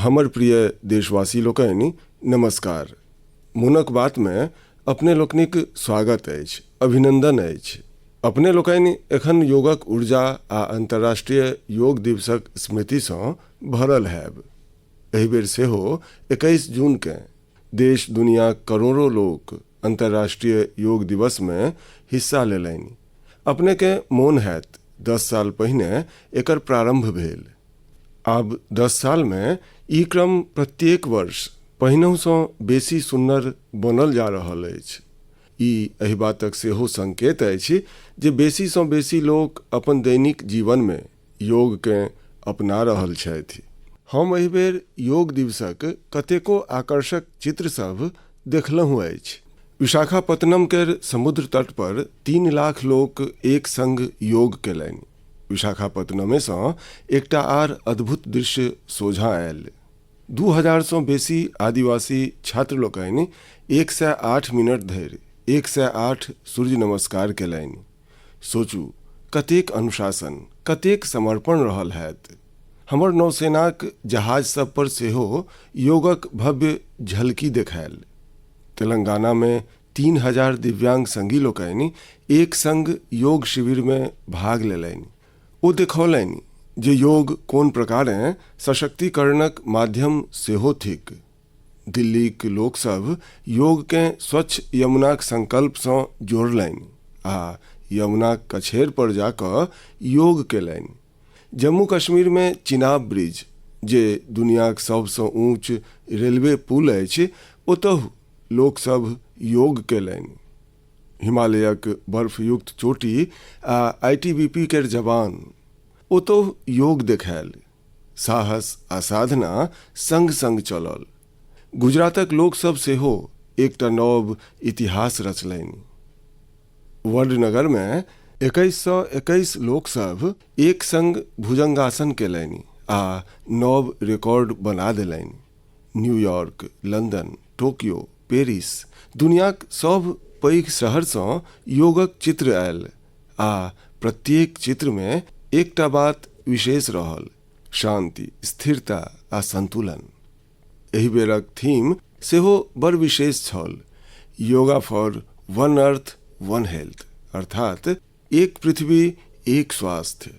हमर प्रिय देशवासी लोकनि नमस्कार। मोनक बात में अपने लोकनिक स्वागत अछि, अभिनंदन अछि। अपने लोकनि एखन योगक ऊर्जा आ अंतर्राष्ट्रीय योग दिवसक स्मृति सँ भरल हैब। एहि बेर सेहो 21 जून के देश दुनिया करोड़ों लोक अंतर्राष्ट्रीय योग दिवस में हिस्सा लेलनि। अपने के मोन हैत 10 साल पहिने एकर प्रारंभ भेल। आब 10 साल में ई क्रम प्रत्येक वर्ष पहिनहु सँ बेसी सुन्नर बनल जा रहल अछि। ई एहि बातक सेहो संकेत अछि जे बेसी सँ बेसी लोक अपन दैनिक जीवन में योग के अपना रहल छथि। हम एहि बेर योग दिवसक कतेको आकर्षक चित्र सब देखलहुँ अछि। विशाखापत्तनम के समुद्र तट पर 3 लाख लोक एक संग योग केलनि। विशाखापत्तनमे सँ एकटा आर अद्भुत दृश्य सोझा आयल। 2000 सँ बेसी आदिवासी छात्र लोकनि 108 मिनट धरि 108 सूर्य नमस्कार केलनि। सोचू कतेक अनुशासन, कतेक समर्पण रहल हैत। हमर नौसेनाक जहाज सब पर सेहो योगक भव्य झलकी देखायल। तेलंगाना में 3000 दिव्यांग संगी लोकनि एक संग योग शिविर में भाग लेलनि। ओ देखौलनि जे योग कोन प्रकारें सशक्तिकरणक माध्यम सेहो थिक। दिल्लीक लोक सब योग के स्वच्छ यमुनाक संकल्प सँ जोड़लनि आ यमुनाक कछेर पर जाकऽ योग केलनि। जम्मू कश्मीर में चिनाब ब्रिज, जे दुनियाक सबसँ ऊँच रेलवे पुल अछि, ओतहु लोक सब योग केलनि। हिमालयक बर्फयुक्त चोटी आ ITBP के जवान ओतहु योग देखायल। साहस आ साधना संग संग चलल। गुजरातक लोक सब सेहो एकटा नव इतिहास रचलनि। वडनगर में 2121 लोक सब एक संग भुजंगासन केलनि आ नव रिकॉर्ड बना देलनि। न्यूयॉर्क, लंदन, टोक्यो, पेरिस, दुनियाक सब पैघ शहर सँ योगक चित्र आयल आ प्रत्येक चित्र में एकटा बात विशेष रहल: शांति, स्थिरता आ संतुलन। एहि बेरक थीम सेहो बड़ विशेष छल: yoga for one earth one health, अर्थात एक पृथ्वी एक स्वास्थ्य।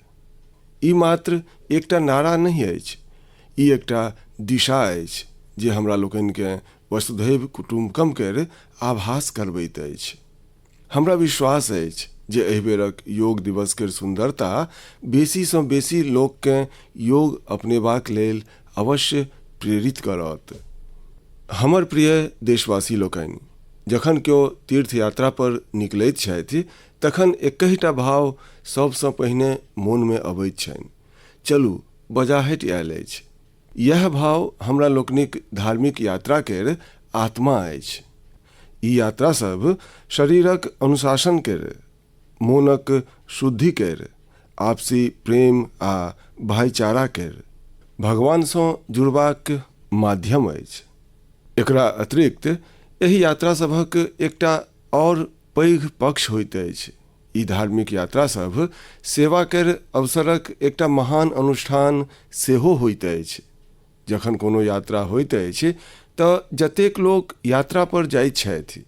ई मात्र एकटा नारा नहीं अछि, ई एकटा दिशा अछि जे हमरा लोकनि के वसुधैव कुटुम्बकम के आभास करबैत अछि। हमरा विश्वास अछि जे एहि बेरक योग दिवस के सुंदरता बेसी सँ बेसी लोक के योग अपनेबाक लेल अवश्य प्रेरित करत। हमर प्रिय देशवासी लोकनि, जखन केओ तीर्थ यात्रा पर निकलैत छथि तखन एकहिटा भाव सबसँ पहिने मोन में अबैत छनि: चलू बजाहटि आयल अछि। यह भाव हमरा लोकनिक धार्मिक यात्रा के आत्मा अछि। ई यात्रा सब शरीरक अनुशासन के, मोनक शुद्धि के, आपसी प्रेम आ भाईचारा के, भगवान सँ जुड़बाक माध्यम अछि। एकरा अतिरिक्त एहि यात्रा सभक एकटा और पैघ पक्ष होइत अछि। ई धार्मिक यात्रा सब सेवा के अवसरक एकटा महान अनुष्ठान सेहो होइत अछि। जखन कोनो यात्रा होइत अछि तऽ जतेक लोक यात्रा पर जाइत छथि,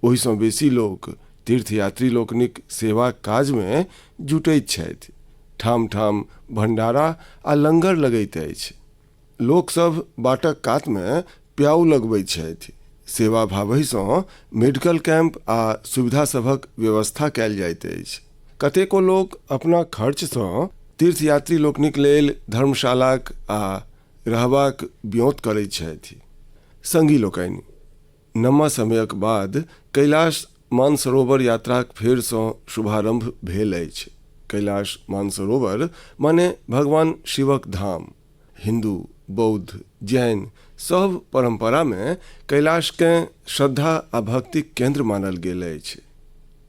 ओहि सँ बेसी लोक तीर्थयात्री लोकनिक सेवा काज में जुटैत छथि। ठाम ठाम भंडारा आ लंगर लगैत अछि। लोक सब बाटक कात में प्याऊ लगबैत छथि। सेवा भावहि सँ मेडिकल कैंप आ सुविधा सभक व्यवस्था कयल जाइत अछि। कतेको लोक अपना खर्च सँ तीर्थयात्री लोकनिक लेल धर्मशालाक आ रहबाक ब्योंत करैत छथि। संगी लोकनि, लम्बा समयक बाद कैलाश मानसरोवर यात्राक फेर सँ शुभारंभ भेल अछि। कैलाश मानसरोवर माने भगवान शिवक धाम। हिंदू, बौद्ध, जैन सब परंपरा में कैलाश के श्रद्धा आ भक्तिक केंद्र मानल गेल अछि।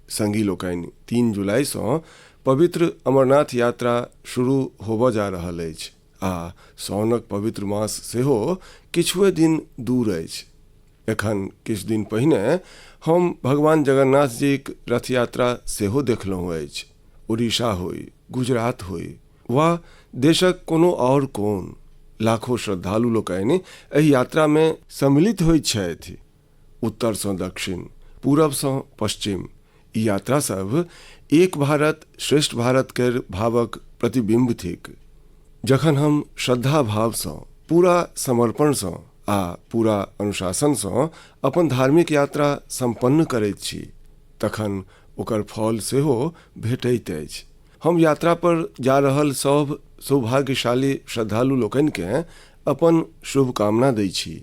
संगी लोकनि, 3 जुलाई सँ पवित्र अमरनाथ यात्रा शुरू होबऽ जा रहल अछि आ साउनक पवित्र मास सेहो किछुए दिन दूर अछि। एखन किछु दिन पहिने हम भगवान जगन्नाथ जीक रथ यात्रा सेहो देखलहुँ अछि। उड़ीसा होय, गुजरात होय वा देशक कोनो और कोन, लाखों श्रद्धालु लोकनि एहि यात्रा में सम्मिलित होइत छथि। उत्तर सँ दक्षिण, पूरब सँ पश्चिम ई यात्रा सब एक भारत श्रेष्ठ भारत केर भावक प्रतिबिंब थिक। जखन हम श्रद्धा भाव सँ, पूरा समर्पण सँ आ पूरा अनुशासन सँ अपन धार्मिक यात्रा संपन्न करैत छी तखन ओकर फल सेहो भेटैत अछि। हम यात्रा पर जा रहल सब सौभाग्यशाली श्रद्धालु लोकनि के अपन शुभकामना दै छी।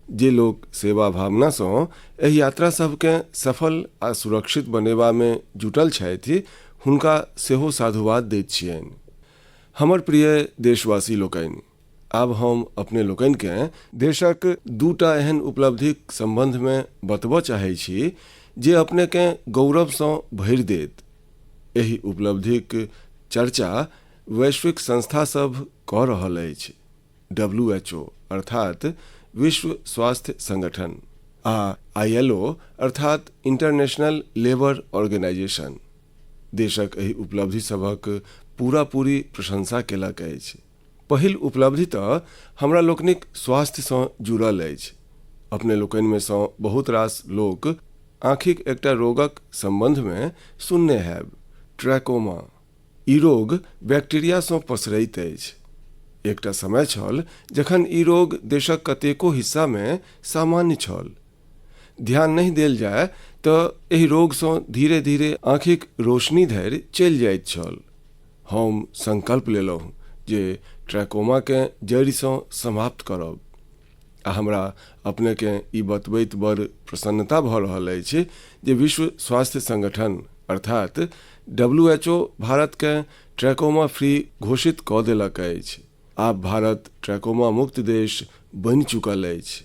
जे लोग सेवा भावना सँ एहि यात्रा सबके सफल आ सुरक्षित बनेबा में जुटल छथि हुनका सेहो साधुवाद दैत छियनि। हमर प्रिय देशवासी लोकनि, आब हम अपने लोकनि के देशक दूटा एहन उपलब्धिक संबंध में बतबऽ चाहै छी जे अपने के गौरव सँ भरि देत। एहि उपलब्धिक चर्चा वैश्विक संस्था सब कऽ रहल अछि। WHO अर्थात विश्व स्वास्थ्य संगठन आ ILO अर्थात इंटरनेशनल लेबर ऑर्गेनाइजेशन देशक एहि उपलब्धि सभक पूरी प्रशंसा केलक अछि। पहिल उपलब्धि तऽ हमरा लोकनिक स्वास्थ्य सँ जुड़ल अछि। अपने लोकनि में सँ बहुत रास लोक आँखिक एकटा रोगक संबंध में सुनने हैब, ट्रैकोमा। ई रोग बैक्टीरिया सँ पसरैत अछि। एकटा समय छल जखन ई रोग देशक कतेको हिस्सा में सामान्य छल। ध्यान नहीं देल जाय तऽ एहि रोग सँ धीरे धीरे आँखिक रोशनी धरि चलि जाइत छल। हम संकल्प लेलहुँ जे ट्रैकोमा के जड़ि सँ समाप्त करब आ हमरा अपने के ई बतबैत बड़ प्रसन्नता भऽ रहल अछि जे विश्व स्वास्थ्य संगठन अर्थात WHO भारत के ट्रैकोमा फ्री घोषित कऽ देलक अछि। आब भारत ट्रैकोमा मुक्त देश बनि चुकल अछि।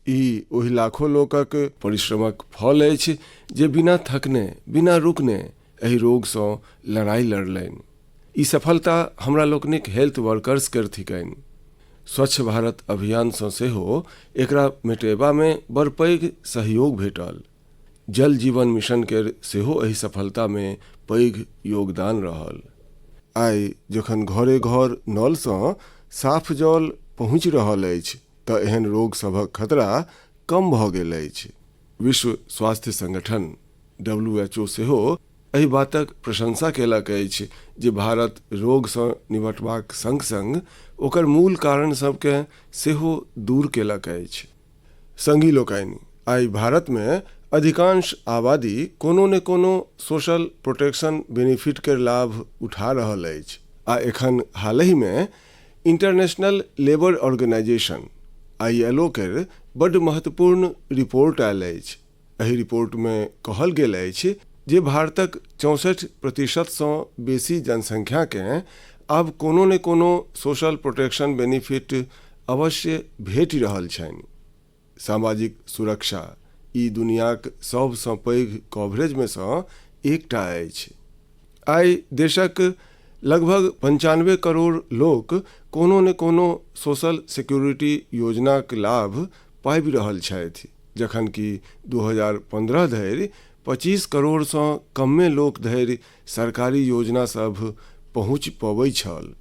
ई ओहि लाखों लोकक परिश्रमक फल अछि जे बिना थकने, बिना रुकने एहि रोग सँ लड़ाई लड़लनि। ई सफलता हमरा लोकनिक हेल्थ वर्कर्स केर थिकनि। स्वच्छ भारत अभियान सँ सेहो एकरा मेटेबा में बड़ पैघ सहयोग भेटल। जल जीवन मिशन केर सेहो एहि सफलता में पैघ योगदान रहल। आइ जखन घरे घर नल सँ साफ जल पहुँचि रहल अछि तऽ एहन रोग सभक खतरा कम भऽ गेल अछि। विश्व स्वास्थ्य संगठन WHO सेहो एहि बातक प्रशंसा केलक अछि जे भारत रोग सँ निपटबाक संग संग ओकर मूल कारण सबके सेहो दूर केलक अछि। संगी लोकनि, आइ भारत में अधिकांश आबादी कोनो ने कोनो सोशल प्रोटेक्शन बेनिफिट के लाभ उठा रहल अछि आ एखन हालहि में इंटरनेशनल लेबर ऑर्गेनाइजेशन ILO के बड़ महत्वपूर्ण रिपोर्ट आयल अछि। एहि रिपोर्ट में कहल गेल अछि जे भारतक 64% सँ बेसी जनसंख्या के आब कोनो ने कोनो सोशल प्रोटेक्शन बेनिफिट अवश्य भेटि रहल छनि। सामाजिक सुरक्षा ई दुनियाक सब सँ पैघ कवरेज में सँ एकटा अछि। आइ देशक लगभग 95 करोड़ लोक कोनो ने कोनो सोशल सिक्योरिटी योजनाक लाभ पाबि रहल छथि, जखन कि 2015 धरि 25 करोड़ सँ कमे लोक धरि सरकारी योजना सब पहुँच पबै छल।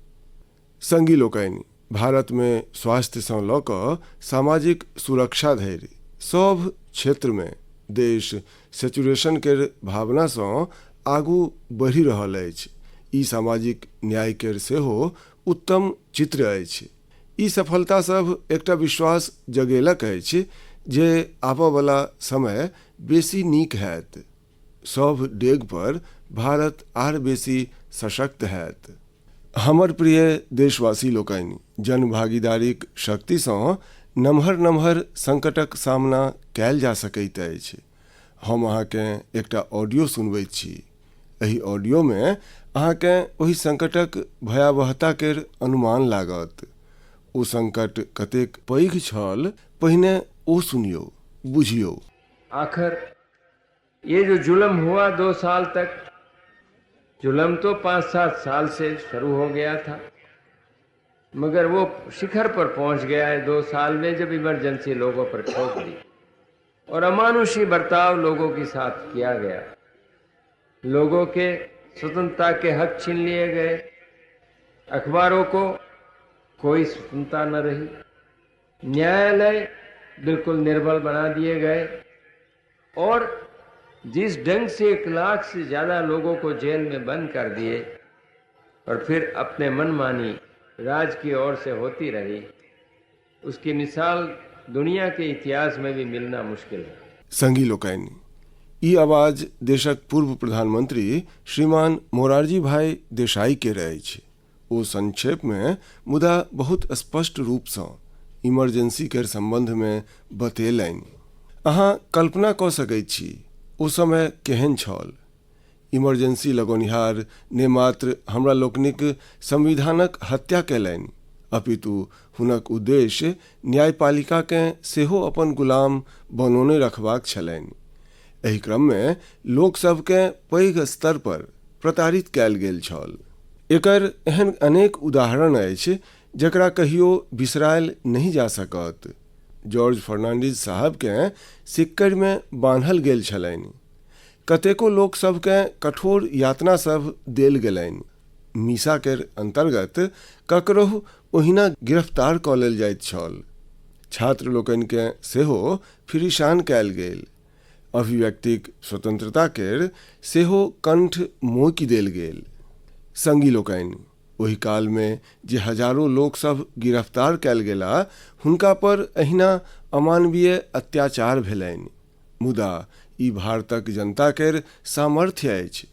संगी लोकनि, भारत में स्वास्थ्य सँ लऽ कऽ सामाजिक सुरक्षा धरि सब क्षेत्र में देश सेचुरेशन केर भावना सँ आगू बढ़ि रहल अछि। ई सामाजिक न्याय केर सेहो उत्तम चित्र अछि। ई सफलता सब एकटा विश्वास जगेलक अछि जे आबऽ वाला समय बेसी नीक हैत। सब डेग पर भारत आर बेसी सशक्त हैत। हमर प्रिय देशवासी लोकनि, जन भागीदारीक शक्ति सँ नमहर नमहर संकटक सामना कयल जा सकैत अछि। हम अहाँके एकटा ऑडियो सुनबैत छी। एहि ऑडियो में अहाँके ओहि संकटक भयावहता केर अनुमान लागत। ओ संकट कतेक पैघ छल, पहिने ओ सुनियो, बुझियो। आखिर ये जो जुल्म हुआ 2 साल तक, जुल्म तो 5-7 साल से शुरू हो गया था, मगर वो शिखर पर पहुंच गया है 2 साल में जब इमरजेंसी लोगों पर ठोक दी और अमानुषी बर्ताव लोगों के साथ किया गया। लोगों के स्वतंत्रता के हक छीन लिए गए। अखबारों को कोई स्वतंत्रता न रही, न्यायालय बिल्कुल निर्बल बना दिए गए और जिस ढंग से 1 लाख से ज़्यादा लोगों को जेल में बंद कर दिए और फिर अपने मनमानी राज की ओर से होती रही, उसकी मिसाल दुनिया के इतिहास में भी मिलना मुश्किल है। संगी लोकनि ई आवाज देशक पूर्व प्रधानमंत्री श्रीमान मोरारजी भाई देसाई के रहै छै। ओ संक्षेप में मुदा बहुत स्पष्ट रूप सँ इमरजेंसी के संबंध में बतेलनि। अहाँ कल्पना कऽ सकैत छी ओ समय केहन छल। इमरजेंसी लगोनिहार ने मात्र हमरा लोकनिक संविधानक हत्या कैलनि, अपितु हुनक उद्देश्य न्यायपालिका के सेहो अपन गुलाम बनौने रखबाक छलनि। एहि क्रम में लोक सब के पैघ स्तर पर प्रताड़ित कैल गेल छल। एकर एहन अनेक उदाहरण अछि जकरा कहियो बिसरायल नहीं जा सकत। जॉर्ज फर्नांडीज साहब के सिक्कर में बान्हल गेल छलनि। कतेको लोक सब के कठोर यातना सब देल गेलनि। मीसा के अंतर्गत ककरहु ओहिना गिरफ्तार कऽ लेल जाइत छल। छात्र लोकनि के सेहो फिरिशान कैल गेल। अभिव्यक्तिक स्वतंत्रता के सेहो कंठ मोकि देल गेल। संगी लोकनि ओहि काल में जे हजारों लोक सब गिरफ्तार कैल गेला, हुनका पर अहिना अमानवीय अत्याचार भेलनि। मुदा ई भारतक जनता के सामर्थ्य अछि।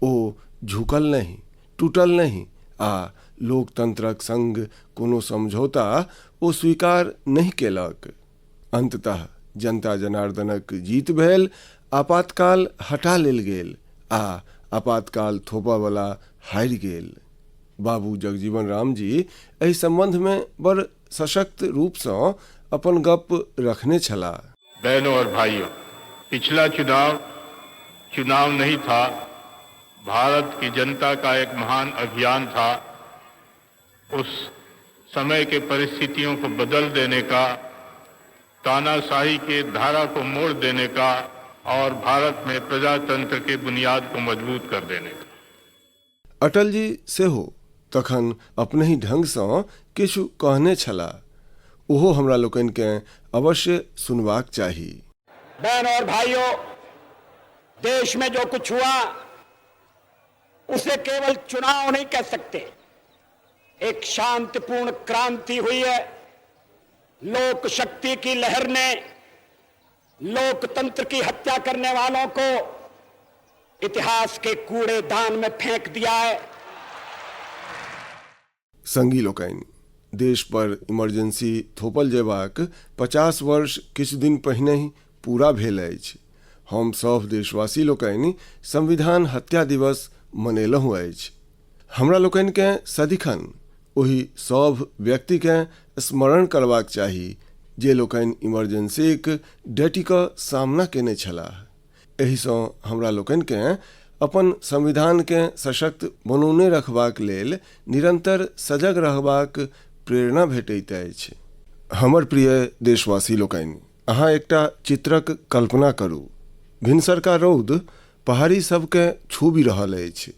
ओ झुकल नहीं, टूटल नहीं आ लोकतंत्रक संग कोनो समझौता ओ स्वीकार नहीं केलक। अंततः जनता जनार्दनक जीत भेल, आपातकाल हटा लेल गेल आ आपातकाल थोपा वाला हारि गेल। बाबू जगजीवन राम जी एहि संबंध में बड़ सशक्त रूप से अपन गप रखने छला। बहनों और भाइयों, पिछला चुनाव नहीं था, भारत की जनता का एक महान अभियान था। उस समय के परिस्थितियों को बदल देने का, तानाशाही के धारा को मोड़ देने का और भारत में प्रजातंत्र के बुनियाद को मजबूत कर देने का। अटल जी सेहो तखन अपने ही ढंग से किछु कहने छला। ओहो हमरा लोकनि के अवश्य सुनबाक चाही। बहन और भाइयों, देश में जो कुछ हुआ उसे केवल चुनाव नहीं कह सकते। एक शांतिपूर्ण क्रांति हुई है। लोक शक्ति की लहर ने लोकतंत्र की हत्या करने वालों को इतिहास के कूड़ेदान में फेंक दिया है। संगी लोकनि देश पर इमरजेंसी थोपल जेबाक 50 वर्ष किछु दिन पहिने ही पूरा भेल अछि। हम सब देशवासी लोकनि संविधान हत्या दिवस मनेलहुँ अछि। हमरा लोकनि के सदिखन ओहि सब व्यक्ति के स्मरण करबाक चाही जे लोकनि इमरजेंसीक डटि कऽ सामना केने छलाह। एहि सँ हमरा लोकनि के अपन संविधान के सशक्त बनौने रखबाक लेल निरंतर सजग रहबाक प्रेरणा भेटैत अछि। हमर प्रिय देशवासी लोकनि, अहाँ एकटा चित्रक कल्पना करू। भिनसरका रौद पहाड़ी सबके छूबि रहल अछि।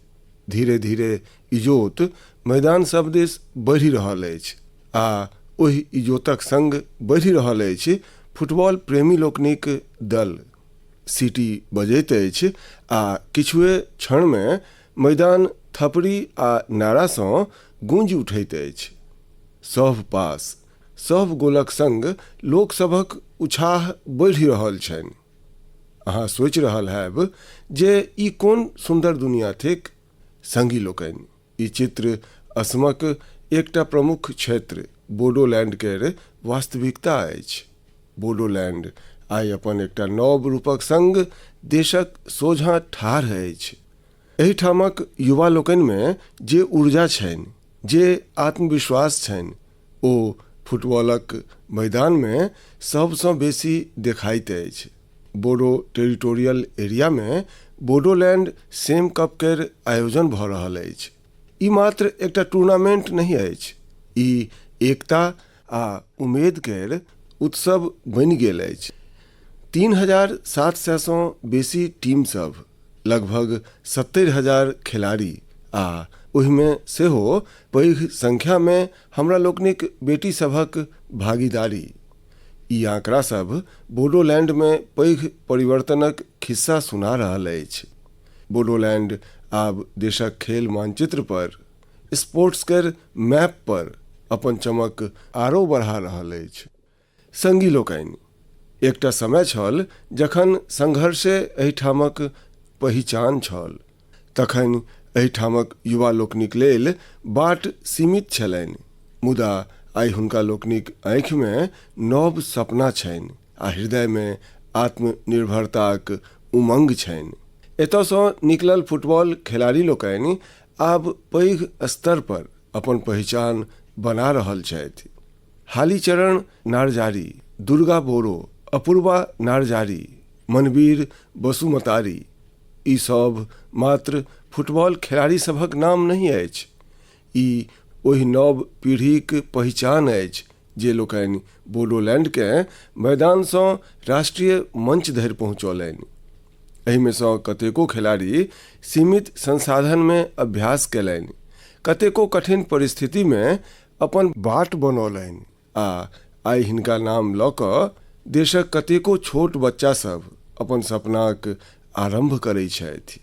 धीरे धीरे इजोत मैदान सब दिस बढ़ि रहल अछि आ ओहि इजोतक संग बढ़ि रहल अछि फुटबॉल प्रेमी लोकनिक दल। सीटी बजैत अछि आ किछुए क्षण में मैदान थपड़ी आ नारा सँ गूंज उठैत अछि। सभ पास सभ गोलक संग लोकसभक उत्साह बढ़ि रहल छनि। अहाँ सोचि रहल हैब जे ई कोन सुंदर दुनिया थिक। संगी लोकनि, ई चित्र असमक एकटा प्रमुख क्षेत्र बोडोलैंड केर वास्तविकता अछि। बोडोलैंड आइ अपन एकटा नव रूपक संग देशक सोझाँ ठाढ़ अछि। एहिठामक युवा लोकनि में जे ऊर्जा छनि, जे आत्मविश्वास छनि, ओ फुटबॉलक मैदान में सबसँ बेसी देखाइत अछि। बोडो टेरिटोरियल एरिया में बोडोलैंड सेम कप केर आयोजन भऽ रहल अछि। ई मात्र एकटा टूर्नामेंट नहीं अछि, ई एकता आ उम्मीद केर उत्सव बनि गेल अछि। 3700 सँ बेसी टीम सब, लगभग 70,000 खिलाड़ी आ ओहिमे सेहो पैघ संख्या में हमरा लोकनिक बेटी सभक भागीदारी। ई आंकड़ा सब बोडोलैंड में पैघ परिवर्तनक खिस्सा सुना रहल अछि। बोडोलैंड आब देशक खेल मानचित्र पर, स्पोर्ट्स केर मैप पर अपन चमक आरो बढ़ा रहल अछि। संगी लोकनि, एकटा समय छल जखन संघर्षे एहिठामक पहिचान छल। तखन एहिठामक युवा लोकनिक लेल बाट सीमित छलनि, मुदा आइ हुनका लोकनिक आँखि में नव सपना छनि आ हृदय में आत्मनिर्भरताक उमंग छनि। एतयसँ निकलल फुटबॉल खिलाड़ी लोकनि आब पैघ स्तर पर अपन पहचान बना रहल छथि। हालीचरण नारजारी, दुर्गा बोरो, अपूर्वा नारजारी, मनवीर बसुमतारी, ई सब मात्र फुटबॉल खिलाड़ी सभक नाम नहीं अछि। ई ओहि नव पीढ़ीक पहचान अछि जे लोकनि बोडोलैंड के मैदानसँ राष्ट्रीय मंच धरि पहुँचौलनि। एहिमे सँ कतेको खिलाड़ी सीमित संसाधन में अभ्यास कयलनि, कतेको कठिन परिस्थिति में अपन बाट बनौलनि आ आइ हिनका नाम लऽ कऽ देशक कतेको छोट बच्चा सब अपन सपनाक आरंभ करैत छथि।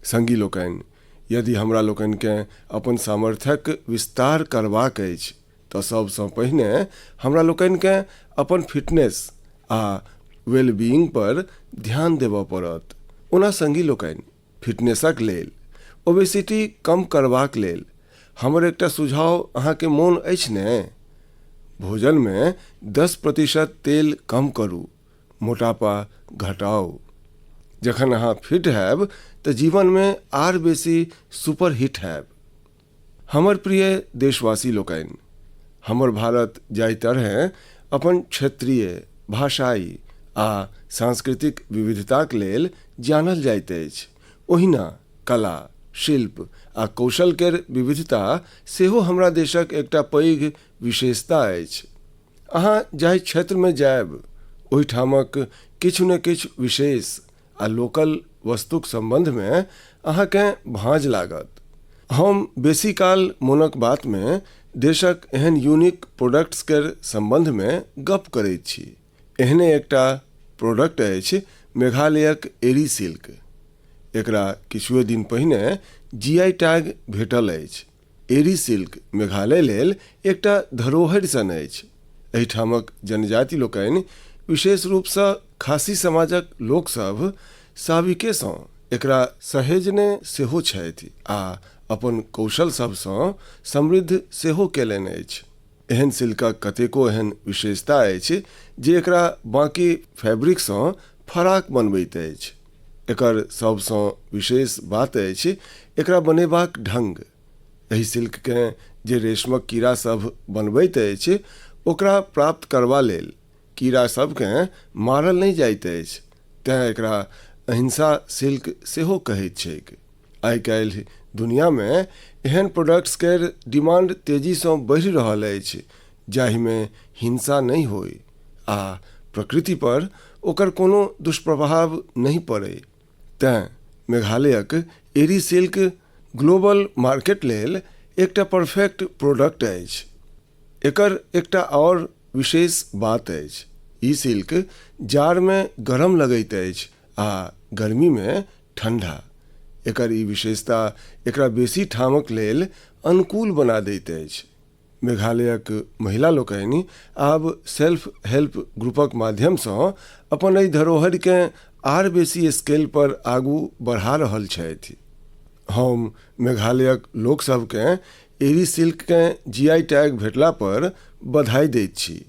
संगी लोकनि, यदि हमरा लोकनिकेँ अपन सामर्थ्यक विस्तार करबाक अछि तऽ सबसँ पहिने हमरा लोकनिकेँ अपन फिटनेस आ वेलबीइंग पर ध्यान देबऽ पड़त। ओना संगी लोकनि, फिटनेसक लेल, ओबेसिटी कम करबाक लेल हमर एकटा सुझाव अहाँके मोन अछि ने? भोजन में 10% तेल कम करू, मोटापा घटाओ। जखन अहाँ फिट हैब तऽ जीवन में आर बेसी सुपर हिट हैब। हमर प्रिय देशवासी लोकनि, हमर भारत जाहि तरह अपन क्षेत्रीय, भाषाई आ सांस्कृतिक विविधताक लेल जानल जाइत अछि, ओहिना कला, शिल्प आ कौशल केर विविधता सेहो हमरा देशक एकटा पैघ विशेषता अछि। अहाँ जाहि क्षेत्र में जायब, ओहिठामक किछु न किछु विशेष आ लोकल वस्तुक संबंध में अहाँकेँ भाँज लागत। हम बेसी काल मोनक बात में देशक एहन यूनिक प्रोडक्ट्स केर संबंध में गप करैत छी। एहने एकटा प्रोडक्ट अछि मेघालयक एरी सिल्क। एकरा किछुए दिन पहिने जीआई टैग भेटल अछि। एरी सिल्क मेघालय लेल एकटा धरोहरि सन अछि। एहिठामक जनजाति लोकनि, विशेष रूपसँ खासी समाजक लोकसभ साबिकेसँ एकरा सहेजने सेहो छथि आ अपन कौशल सबसँ समृद्ध सेहो केलनि अछि। एहन सिल्कक कतेको एहन विशेषता अछि जे एकरा बाकी फैब्रिकसँ फराक बनबैत अछि। एकर सबसँ विशेष बात अछि एकरा बनेबाक ढंग। एहि सिल्ककेँ जे रेशमक कीड़ा सब बनबैत अछि, ओकरा प्राप्त करबा लेल कीड़ा सबकेँ मारल नहि जाइत अछि, तेँ एकरा अहिंसा सिल्क सेहो कहैत छैक। आइ काल्हि दुनिया में एहन प्रोडक्ट्स केर डिमांड तेजीसँ बढ़ि रहल अछि जाहिमे हिंसा नहि होय आ प्रकृति पर ओकर कोनो दुष्प्रभाव नहीं पड़े। तेँ मेघालयक एरी सिल्क ग्लोबल मार्केट लेल एकटा परफेक्ट प्रोडक्ट अछि। एकर एकटा और विशेष बात अछि, ई सिल्क जाड़ में गरम लगैत अछि आ गर्मी में ठंडा। एकर ई विशेषता एकरा बेसी ठामक लेल अनुकूल बना दैत अछि। मेघालयक महिला लोकनि आब सेल्फ हेल्प ग्रुपक माध्यमसँ अपन एहि धरोहरिकेँ आर बेसी स्केल पर आगू बढ़ा रहल छथि। हम मेघालयक लोकसभकेँ एरी सिल्ककेँ जीआई टैग भेटला पर बधाई दैत छी।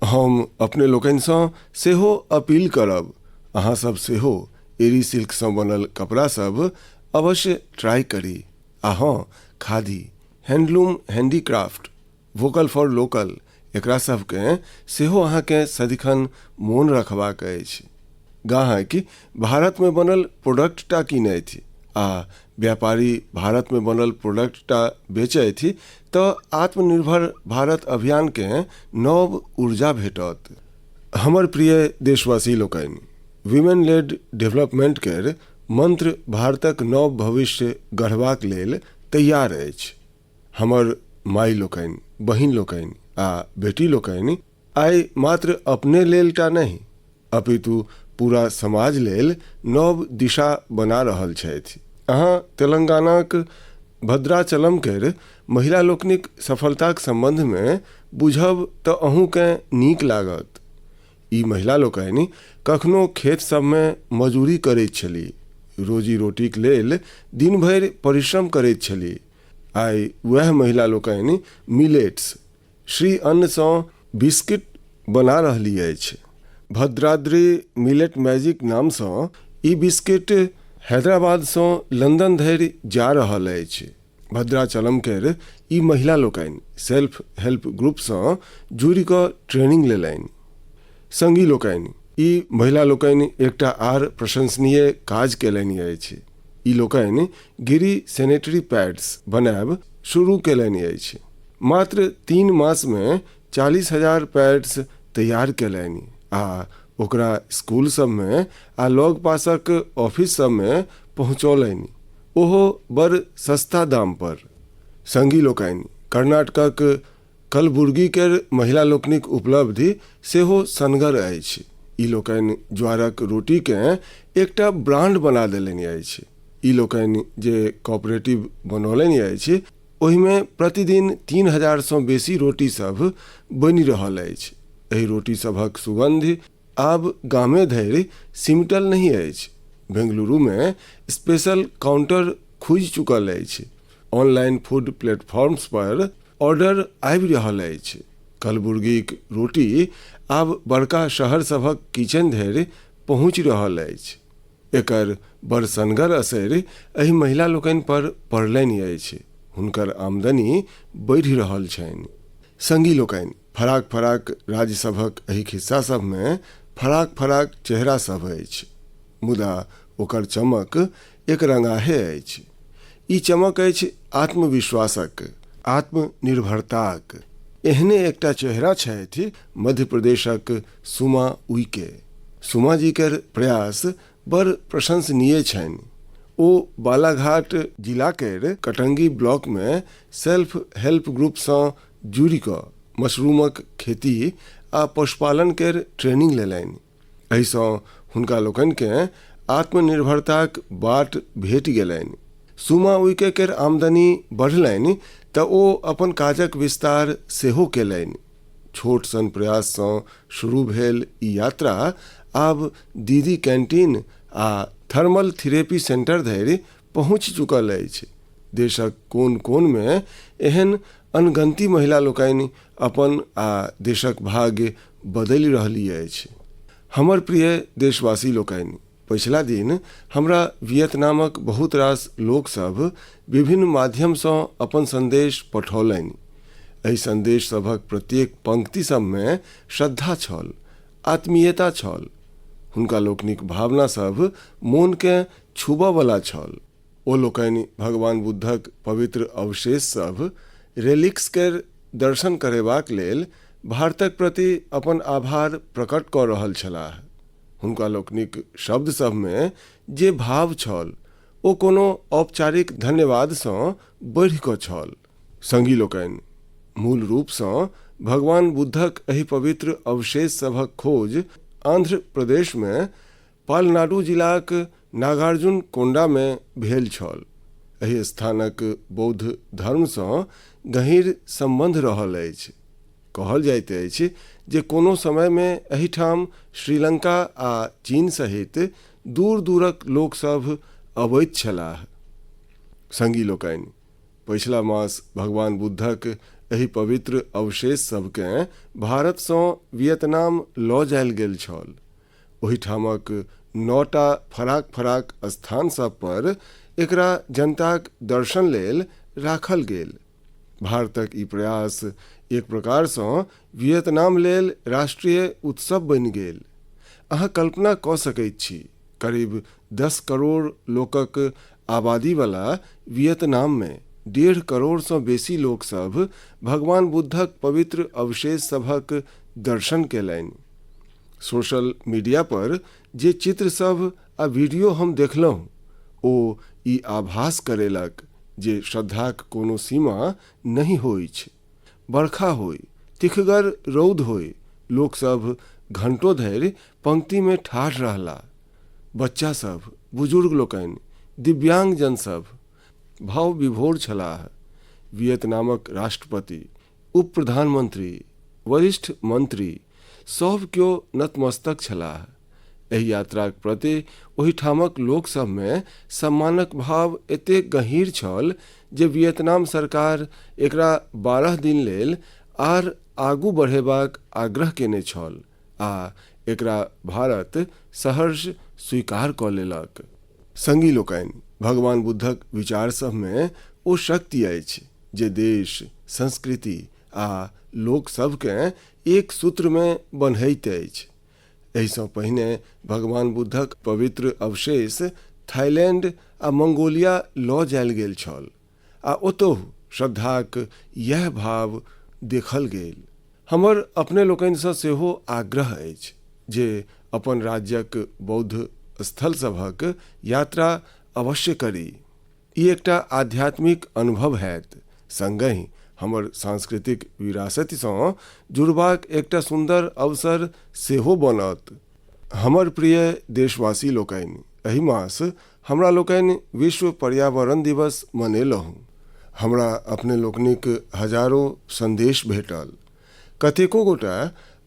हम अपने लोकनिसँ सेहो अपील करब, अहाँ सब सेहो एरी सिल्कसँ बनल कपड़ा सब अवश्य ट्राई करी। आ हाँ, khadi, handloom, handicraft, vocal for local, एकरा सबकेँ सेहो अहाँकेँ सदिखन मोन रखबाक अछि। गांहिकी भारत में बनल प्रोडक्ट टा कीनथि आ व्यापारी भारत में बनल प्रोडक्ट टा बेचथि तऽ आत्मनिर्भर भारत अभियान के नव ऊर्जा भेटत। हमर प्रिय देशवासी लोकनि, विमेन लेड डेवलपमेंट केर मंत्र भारतक नव भविष्य गढ़बाक लेल तैयार अछि। हमर माई लोकनि, बहिन लोकनि आ बेटी लोकनि आइ मात्र अपने लेल टा नहीं अपितु पूरा समाज लेल नव दिशा बना रहल छथि। अहाँ तेलंगानाक भद्राचलम केर महिला लोकनिक सफलताक संबंध में बुझब तऽ अहूँकेँ नीक लागत। ई महिला लोकनि कखनो खेत सबमे मजूरी करैत छलीह, रोजी रोटीक लेल दिन भरि परिश्रम करैत छलीह। आइ वह महिला लोकनि मिलेट्स श्री अन्न सँ बिस्किट बना रहली अछि। भद्राद्री मिलेट मैजिक नाम सँ ई बिस्किट हैदराबाद सँ लंदन धरि जा रहल अछि। भद्राचलम केर ई महिला लोकनि सेल्फ हेल्प ग्रुप सँ जुड़ि कऽ ट्रेनिंग लेलनि। संगी लोकनि, ई महिला लोकनि एकटा आर प्रशंसनीय काज केलनि अछि। ई लोकनि गिरी सैनिटरी पैड्स बनाएब शुरू केलनि अछि। मात्र 3 मास में 40,000 पैड्स तैयार केलनि आ ओकरा स्कूल सब में आ लग पासक ऑफिस सब में पहुँचौलनि, ओहो बड़ सस्ता दाम पर। संगी लोकनि, कर्नाटकक कलबुर्गी केर महिला लोकनिक उपलब्धि सेहो सनगर अछि। ई लोकनि ज्वारक रोटी केँ एकटा ब्रांड बना देलनि अछि। ई लोकनि जे कोऑपरेटिव बनौलनि अछि, ओहिमे प्रतिदिन 3,000 सँ बेसी रोटी सब बनि रहल अछि। एहि रोटी सभक सुगंधि आब गामे धरि सिमटल नहीं अछि। बेंगलुरु में स्पेशल काउंटर खुजि चुकल अछि। ऑनलाइन फूड प्लेटफॉर्म्स पर ऑर्डर आबि रहल अछि। कलबुर्गीक रोटी आब बड़का शहर सभक किचन धरि पहुँचि रहल अछि। एकर बड़ सनगर असरि एहि महिला लोकनि पर पड़लनि अछि। हुनकर आमदनी बढ़ि रहल छनि। संगी लोकनि, फराक फराक राज्य सभक एहि खिस्सा सब में फराक फराक चेहरा सब अछि, मुदा ओकर चमक एक रंगाहे अछि। ई चमक अछि आत्मविश्वासक, आत्मनिर्भरताक। एहने एकटा चेहरा छथि मध्य प्रदेशक सुमा उइके। सुमा जी केर प्रयास बड़ प्रशंसनीय छनि। ओ बालाघाट जिला केर कटंगी ब्लॉक में सेल्फ हेल्प ग्रुप सँ जुड़ि कऽ मशरूमक खेती आ पशुपालन केर ट्रेनिंग लेलनि। एहि सँ हुनका लोकनि केँ आत्मनिर्भरताक बाट भेटि गेलनि। सुमा उइके केर आमदनी बढ़लनि तऽ ओ अपन काजक विस्तार सेहो केलनि। छोट सन प्रयास सँ शुरू भेल ई यात्रा आब दीदी कैंटीन आ थर्मल थेरेपी सेंटर धरि पहुँच चुकल अछि। देशक कोन कोन में एहन अनगंती महिला लोकनि अपन आ देशक भाग्य बदलि रहली अछि। हमर प्रिय देशवासी लोकनि, पिछला दिन हमरा वियतनामक बहुत रास लोक सब विभिन्न माध्यम सँ अपन संदेश पठौलनि। एहि संदेश सभक प्रत्येक पंक्ति सब में श्रद्धा छल, आत्मीयता छल। हुनका लोकनिक भावना सब मोन के छूबऽ वाला छल। ओ लोकनि भगवान बुद्धक पवित्र अवशेष सब, रेलिक्स केर दर्शन करेबाक लेल भारतक प्रति अपन आभार प्रकट कऽ रहल छलाह। हुनका लोकनिक शब्द सब में जे भाव छल, ओ कोनो औपचारिक धन्यवाद सँ बढ़ि कऽ छल। संगी लोकनि, मूल रूप सँ भगवान बुद्धक एहि पवित्र अवशेष सभक खोज आंध्र प्रदेश में पालनाडु जिलाक नागार्जुन कोंडा में भेल छल। एहि स्थानक बौद्ध धर्म सँ गहींर संबंध रहल अछि। कहल जाइत अछि जे कोनो समय में एहिठाम श्रीलंका आ चीन सहित दूर दूरक लोक सब अबैत छलाह। संगी लोकनि, पिछला मास भगवान बुद्धक एहि पवित्र अवशेष सबकेँ भारत सँ वियतनाम लऽ जायल गेल छल। ओहिठामक 9टा फराक फराक स्थान सब पर एकरा जनताक दर्शन लेल राखल गेल। भारतक ई प्रयास एक प्रकार सँ वियतनाम लेल राष्ट्रीय उत्सव बनि गेल। अहाँ कल्पना कऽ सकैत छी, करीब 10 करोड़ लोकक आबादी वाला वियतनाम में 1.5 करोड़ सँ बेसी लोक सब भगवान बुद्धक पवित्र अवशेष सभक दर्शन केलनि। सोशल मीडिया पर जे चित्र सब आ वीडियो हम देखलहुँ, ओ ई आभास करेलक जे श्रद्धाक कोनो सीमा नहीं होइ छै। बरखा होय, तिखगर रौद होय, लोक सब घंटों धरि पंक्ति में ठाढ़ रहला। बच्चा सब, बुजुर्ग लोकनि, दिव्यांग जन सब भाव विभोर छलाह। वियतनामक राष्ट्रपति, उप प्रधानमंत्री, वरिष्ठ मंत्री सब केओ नतमस्तक छलाह। एहि यात्राक प्रति ओहिठामक लोक सब में सम्मानक भाव एतेक गहीर छल जे वियतनाम सरकार एकरा 12 दिन लेल आर आगू बढ़ेबाक आग्रह केने छल आ एकरा भारत सहर्ष स्वीकार कऽ लेलक। संगी लोकनि, भगवान बुद्धक विचार सब में ओ शक्ति अछि जे देश, संस्कृति आ लोक सबकेँ एक सूत्र में बन्हैत अछि। एहिसँ पहिने भगवान बुद्धक पवित्र अवशेष थाईलैंड आ मंगोलिया लऽ जायल गेल छल आ ओतहु श्रद्धाक यह भाव देखल गेल। हमर अपने लोकनिसँ सेहो आग्रह अछि जे अपन राज्यक बौद्ध स्थल सभक यात्रा अवश्य करी। ई एकटा आध्यात्मिक अनुभव हैत, संगहि हमर सांस्कृतिक विरासतसँ जुड़बाक एकटा सुंदर अवसर सेहो बनत। हमर प्रिय देशवासी लोकनि, एहि मास हमरा लोकनि विश्व पर्यावरण दिवस मनेलहुँ। हमरा अपने लोकनिक हजारों संदेश भेटल। कतेको गोटा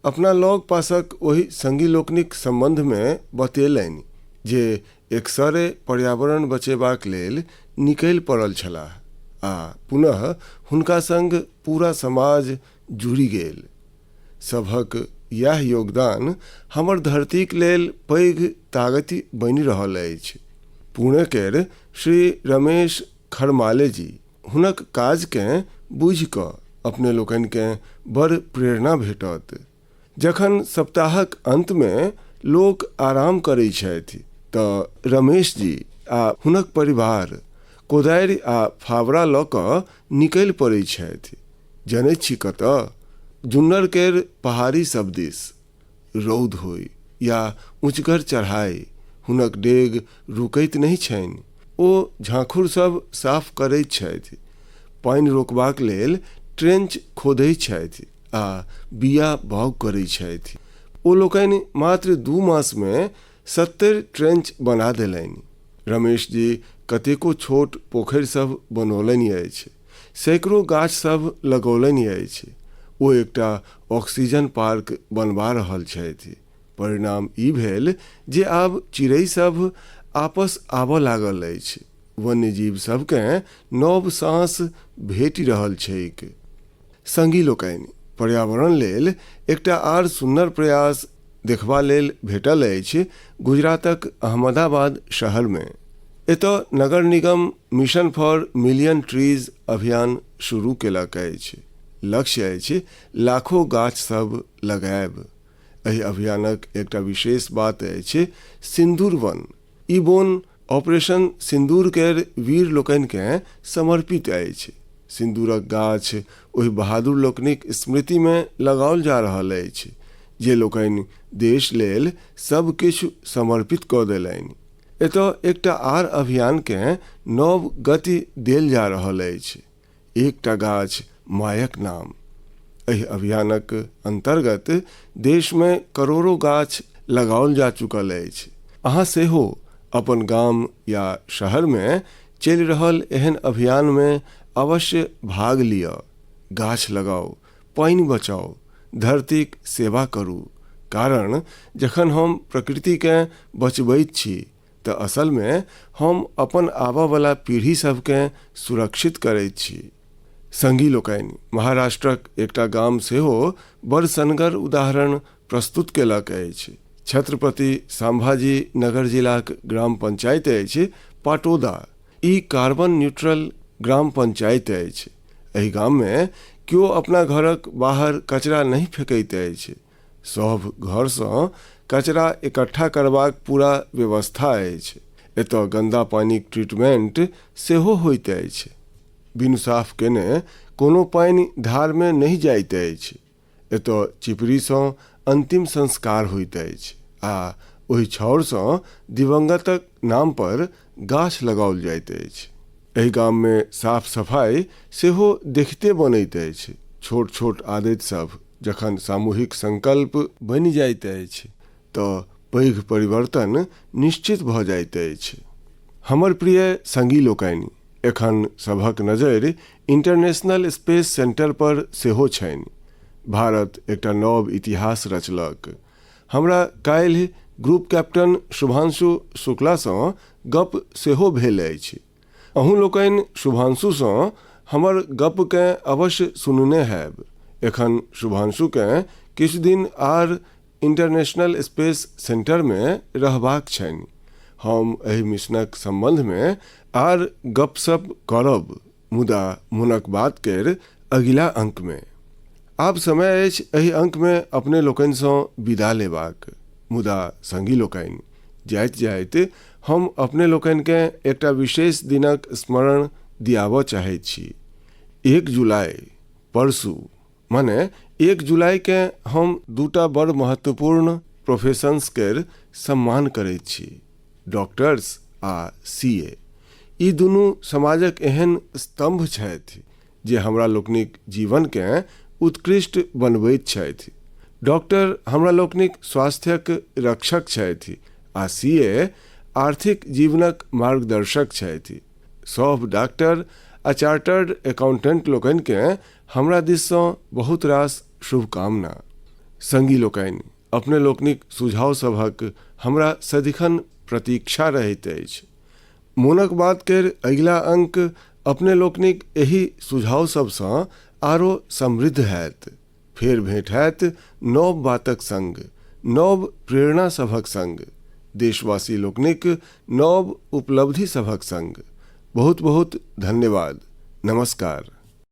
अपना लग पासक ओहि संगी लोकनिक संबंध में बतेलनि जे एकसरे पर्यावरण बचेबाक लेल निकलि पड़ल छलाह आ पुनः हुनका संग पूरा समाज जुड़ि गेल। सभक यह योगदान हमर धरतीक लेल पैघ ताकति बनि रहल अछि। पुणे केर श्री रमेश खरमाले जी, हुनक काजकेँ बुझि कऽ अपने लोकनिकेँ बड़ प्रेरणा भेटत। जखन सप्ताहक अंत में लोक आराम करैत छथि तऽ रमेश जी आ हुनक परिवार कोदारि आ फावड़ा लऽ कऽ निकलि पड़ैत छथि। जनैत छी कतऽ? जुन्नर केर पहाड़ी सब दिस। रौद होय या ऊँचगर चढ़ाई, हुनक डेग रुकैत नहीं छनि। ओ झाँखुर सब साफ करैत छथि, पानि रोकबाक लेल ट्रेंच खोदैत छथि आ बिया बाउग करैत छथि। ओ लोकनि मात्र 2 मास में 70 ट्रेंच बना देलनि। रमेश जी कतेको छोट पोखरि सब बनौलनि अछि, सैकड़ों गाछ सब लगौलनि अछि। ओ एकटा ऑक्सीजन पार्क बनवा रहल छथि। परिणाम ई भेल जे आब चिड़ै सब आपस आबऽ लागल अछि। वन्यजीव सबकेँ नव सांस भेटि रहल छैक। संगी लोकनि, पर्यावरण लेल एकटा आर सुन्दर प्रयास देखबा लेल भेटल अछि गुजरातक अहमदाबाद शहर में। एतऽ नगर निगम मिशन फॉर मिलियन ट्रीज अभियान शुरू केलक अछि। लक्ष्य अछि लाखों गाछ सब लगायब। एहि अभियानक एकटा विशेष बात अछि सिंदूर वन। ई वन ऑपरेशन सिंदूर केर वीर लोकनिकेँ समर्पित अछि। सिंदूरक गाछ ओहि बहादुर लोकनिक स्मृति में लगाओल जा रहल अछि जे लोकनि देश लेल सब किछु समर्पित कऽ देलनि। एतऽ एकटा आर अभियानकेँ नव गति देल जा रहल अछि, एकटा गाछ मायक नाम। एहि अभियानक अंतर्गत देश में करोड़ों गाछ लगाओल जा चुकल अछि। अहाँ सेहो अपन गाम या शहर में चलि रहल एहन अभियान में अवश्य भाग लिअ। गाछ लगाओ, पानि बचाओ, धरतीक सेवा करू। कारण जखन हम प्रकृतिकेँ बचबैत छी तऽ असल में हम अपन आबयवला पीढ़ी सबकेँ सुरक्षित करैत छी। संगी लोकनि, महाराष्ट्रक एकटा गाम सेहो बड़ सनगर उदाहरण प्रस्तुत केलक अछि। छत्रपति संभाजी नगर जिलाक ग्राम पंचायत अछि पाटोदा। ई कार्बन न्यूट्रल ग्राम पंचायत अछि। एहि गाम में केओ अपना घरक बाहर कचरा नहीं फेंकैत अछि। सब घरसँ कचरा इकट्ठा करबाक पूरा व्यवस्था अछि। एतऽ गंदा पानिक ट्रीटमेंट सेहो होइत अछि। बिनु साफ केने कोनो पानि धार में नहीं जाइत अछि। एतऽ चिपड़ीसँ अंतिम संस्कार होइत अछि आ ओहि छाउरसँ दिवंगतक नाम पर गाछ लगाओल जाइत अछि। एहि गाम में साफ सफाई सेहो देखते बनैत अछि। छोट छोट आदत सब जखन सामूहिक संकल्प बनि जाइत अछि तऽ पैघ परिवर्तन निश्चित भऽ जाइत अछि। हमर प्रिय संगी लोकनि, एखन सभक नजरि इंटरनेशनल स्पेस सेंटर पर सेहो छनि। भारत एकटा नव इतिहास रचलक। हमरा काल्हि ग्रुप कैप्टन शुभांशु शुक्लासँ गप सेहो भेल अछि। अहूँ लोकनि शुभांशुसँ हमर गपकेँ अवश्य सुनने हैब। एखन शुभांशुकेँ किछु दिन आर इंटरनेशनल स्पेस सेंटरमे रहबाक छनि। हम एहि मिशनक संबंधमे आर गपशप करब, मुदा मुनक बात केर अगिला अंकमे। आब समय अछि एहि अंकमे अपने लोकनिसँ विदा लेबाक। मुदा संगी लोकनि, जाइत जाइत हम अपने लोकनिकेँ एकटा विशेष दिनक स्मरण दियाबऽ चाहैत छी। 1 जुलाई परसू, माने 1 जुलाईके हम दूटा बड़ महत्वपूर्ण प्रोफेशंस केर सम्मान करैत छी, डॉक्टर्स आ सीए। ई दुनू समाजक एहन स्तंभ छथि जे हमरा लोकनिक जीवनकेँ उत्कृष्ट बनबैत छथि। डॉक्टर हमरा लोकनिक स्वास्थ्यक रक्षक छथि आ सीए आर्थिक जीवनक मार्गदर्शक छथि। सब डॉक्टर आ चार्टर्ड अकाउंटेंट लोकनिकेँ हमरा दिससँ बहुत रास शुभकामना। संगी लोकनि, अपने लोकनिक सुझाव सभक हमरा सदिखन प्रतीक्षा रहैत अछि। मोनक बात केर अगिला अंक अपने लोकनिक एहि सुझाव सबसँ आरो समृद्ध हैत। फेर भेंट हैत नव बातक संग, नव प्रेरणा सभक संग, देशवासी लोकनिक नव उपलब्धि सभक संग। बहुत बहुत धन्यवाद। नमस्कार।